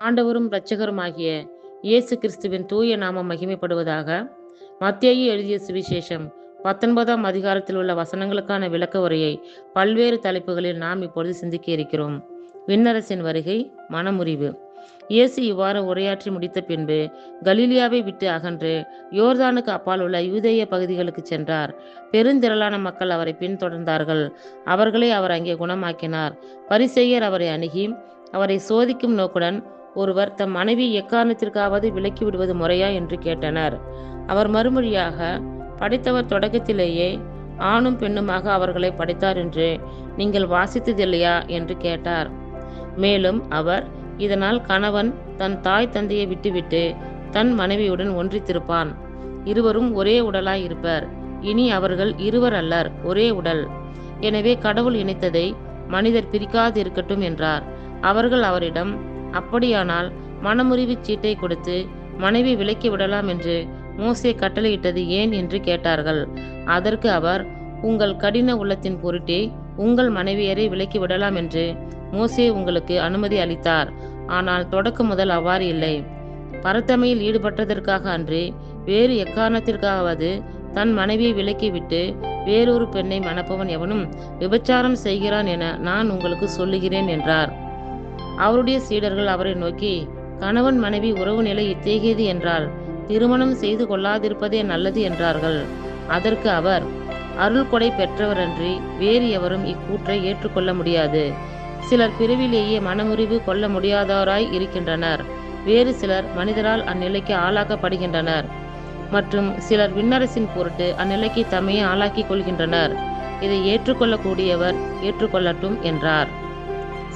ஆண்டவரும் இரட்சகருமாகிய இயேசு கிறிஸ்துவின் தூய நாமம் மகிமைப்படுவதாக. மத்தேயு எழுதிய சுவிசேஷம் 19ஆம் அதிகாரத்தில் உள்ள வசனங்களுக்கான விளக்க உரையை பல்வேறு தலைப்புகளில் நாம் இப்பொழுது சிந்திக்க இருக்கிறோம். விண்ணரசின் வருகை, மனமுறிவு. இயேசு இவ்வாறு உரையாற்றி முடித்த பின்பு கலிலியாவை விட்டு அகன்று யோர்தானுக்கு அப்பால் உள்ள யூதேய பகுதிகளுக்கு சென்றார். பெருந்திரளான மக்கள் அவரை பின்தொடர்ந்தார்கள். அவர்களை அவர் அங்கே குணமாக்கினார். பரிசேயர் அவரை அணுகி அவரை சோதிக்கும் நோக்குடன், ஒருவர் தம் மனைவி எக்காரணத்திற்காவது விலக்கி விடுவது முறையா என்று கேட்டனர். அவர் மறுமொழியாக, படைத்தவர் தொடக்கத்திலேயே ஆணும் பெண்ணுமாக அவர்களை படைத்தார் என்று நீங்கள் வாசித்ததில்லையா என்று கேட்டார். மேலும் அவர், இதனால் கணவன் தன் தாய் தந்தையை விட்டுவிட்டு தன் மனைவியுடன் ஒன்றித்திருப்பான், இருவரும் ஒரே உடலாய் இருப்பர், இனி அவர்கள் இருவர் அல்லர், ஒரே உடல். எனவே கடவுள் இணைத்ததை மனிதர் பிரிக்காதிருக்கட்டும் என்றார். அவர்கள் அவரிடம், அப்படியானால் மனமுறிவு சீட்டை கொடுத்து மனைவி விலக்கி விடலாம் என்று மோசே கட்டளையிட்டது ஏன் என்று கேட்டார்கள். அதற்கு அவர், உங்கள் கடின உள்ளத்தின் பொருட்டே உங்கள் மனைவியரை விலக்கி விடலாம் என்று மோசே உங்களுக்கு அனுமதி அளித்தார். ஆனால் தொடக்கம் முதல் அவ்வாறு இல்லை. பரத்தமையில் ஈடுபட்டதற்காக அன்றி வேறு எக்காரணத்திற்காவது தன் மனைவியை விலக்கிவிட்டு வேறொரு பெண்ணை மணப்பவன் எவனும் விபச்சாரம் செய்கிறான் என நான் உங்களுக்கு சொல்லுகிறேன் என்றார். அவருடைய சீடர்கள் அவரை நோக்கி, கணவன் மனைவி உறவு நிலை இத்தகையது என்றால் திருமணம் செய்து கொள்ளாதிருப்பதே நல்லது என்றார்கள். அதற்கு அவர், அருள் கொடை பெற்றவரன்றி வேறு எவரும் இக்கூற்றை ஏற்றுக்கொள்ள முடியாது. சிலர் பிறவிலேயே மனமுறிவு கொள்ள முடியாதவராய் இருக்கின்றனர். வேறு சிலர் மனிதரால் அந்நிலைக்கு ஆளாக்கப்படுகின்றனர் மற்றும் சிலர் விண்ணரசின் பொருட்டு அந்நிலைக்கு தம்மையே ஆளாக்கிக் கொள்கின்றனர். இதை ஏற்றுக்கொள்ளக்கூடியவர் ஏற்றுக்கொள்ளட்டும் என்றார்.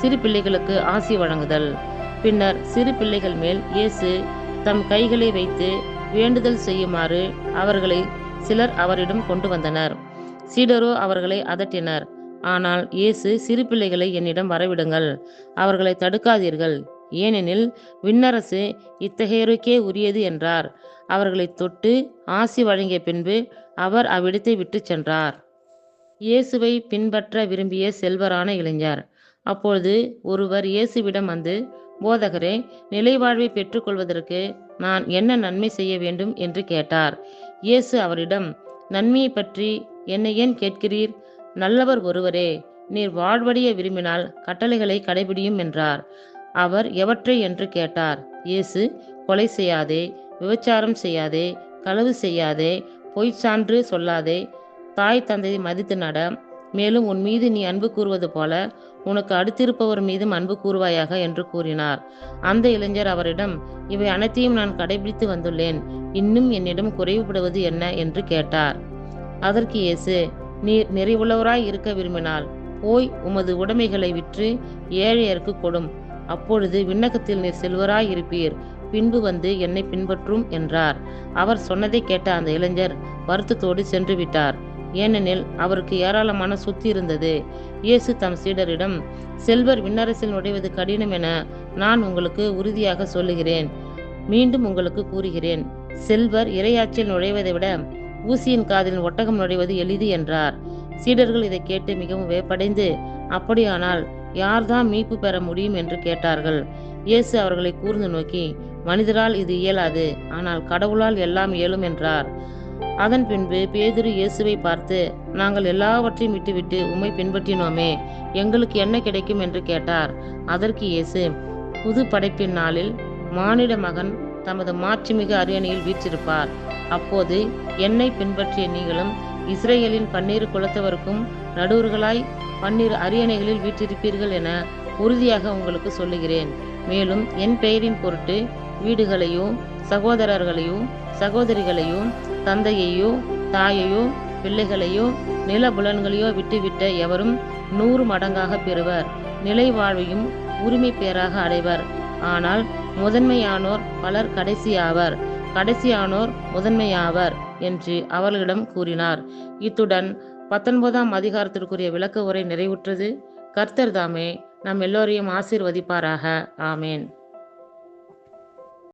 சிறு பிள்ளைகளுக்கு ஆசி வழங்குதல். பின்னர் சிறு பிள்ளைகள் மேல் இயேசு தம் கைகளை வைத்து வேண்டுதல் செய்யுமாறு அவர்களை சிலர் அவரிடம் கொண்டு வந்தனர். சீடரோ அவர்களை அதட்டினர். ஆனால் இயேசு, சிறு பிள்ளைகளை என்னிடம் வரவிடுங்கள், அவர்களை தடுக்காதீர்கள், ஏனெனில் விண்ணரசு இத்தகையோருக்கே உரியது என்றார். அவர்களை தொட்டு ஆசி வழங்கிய பின்பு அவர் அவ்விடத்தை விட்டு சென்றார். இயேசுவை பின்பற்ற விரும்பிய செல்வரான இளைஞர். அப்பொழுது ஒருவர் இயேசுவிடம் வந்து, போதகரே, நிலைவாழ்வை பெற்றுக்கொள்வதற்கு நான் என்ன நன்மை செய்ய வேண்டும் என்று கேட்டார். இயேசு அவரிடம், நன்மையை பற்றி என்னை ஏன் கேட்கிறீர்? நல்லவர் ஒருவரே, நீர் வாழ்வடைய விரும்பினால் கட்டளைகளை கடைபிடியும் என்றார். அவர், எவற்றை என்று கேட்டார். இயேசு, கொலை செய்யாதே, விபச்சாரம் செய்யாதே, களவு செய்யாதே, பொய் சான்று சொல்லாதே, தாய் தந்தையை மதித்து நட, மேலும் உன் மீது நீ அன்பு கூறுவது போல உனக்கு அடுத்திருப்பவர் மீதும் அன்பு கூறுவாயாக என்று கூறினார். அந்த இளைஞர் அவரிடம், இவை அனைத்தையும் நான் கடைபிடித்து வந்துள்ளேன், இன்னும் என்னிடம் குறைவுபடுவது என்ன என்று கேட்டார். அதற்கு இயேசு, நீர் நிறைவுள்ளவராய் இருக்க விரும்பினால் போய் உமது உடைமைகளை விற்று ஏழையருக்கு கொடும், அப்பொழுது விண்ணகத்தில் நீர் செல்வராய் இருப்பீர், பின்பு வந்து என்னை பின்பற்றும் என்றார். அவர் சொன்னதை கேட்ட அந்த இளைஞர் வருத்தத்தோடு சென்று விட்டார், ஏனெனில் அவருக்கு ஏராளமான சொத்து இருந்தது. இயேசு தம் சீடரிடம், செல்வர் விண்ணரசில் நுழைவது கடினம் என நான் உங்களுக்கு உறுதியாக சொல்லுகிறேன். மீண்டும் உங்களுக்கு கூறுகிறேன், செல்வர் இறையாட்சியில் நுழைவதை விட ஊசியின் காதில் ஒட்டகம் நுழைவது எளிது என்றார். சீடர்கள் இதை கேட்டு மிகவும் வேப்படைந்து, அப்படியானால் யார்தான் மீட்பு பெற முடியும் என்று கேட்டார்கள். இயேசு அவர்களை கூர்ந்து நோக்கி, மனிதரால் இது இயலாது, ஆனால் கடவுளால் எல்லாம் இயலும் என்றார். அதன் பின்பு பேதுரு இயேசுவை பார்த்து, நாங்கள் எல்லாவற்றையும் விட்டுவிட்டு உம்மை பின்பற்றினோமே, எங்களுக்கு என்ன கிடைக்கும் என்று கேட்டார். அதற்கு இயேசு, புது படைப்பின் நாளில் மானிட மகன் தமது மாட்சிமிகு அரியணையில் வீற்றிருப்பார். அப்போது என்னை பின்பற்றிய நீங்களும் இஸ்ரேலின் 12 குலத்தவருக்கும் நடுவர்களாய் 12 அரியணைகளில் வீற்றிருப்பீர்கள் என உறுதியாக உங்களுக்கு சொல்லுகிறேன். மேலும் என் பெயரின் பொருட்டு வீடுகளையோ சகோதரர்களையோ சகோதரிகளையோ தந்தையையோ தாயையோ பிள்ளைகளையோ நிலபுலன்களையோ விட்டுவிட்ட எவரும் 100 மடங்காக பெறுவர், நிலை வாழ்வையும் உரிமை பேராக அடைவர். ஆனால் முதன்மையானோர் பலர் கடைசியாவர், கடைசியானோர் முதன்மையாவர் என்று அவர்களிடம் கூறினார். இத்துடன் 19ஆம் அதிகாரத்திற்குரிய விளக்க உரை நிறைவுற்றது. கர்த்தர் தாமே நம் எல்லோரையும் ஆசீர்வதிப்பாராக. ஆமேன்.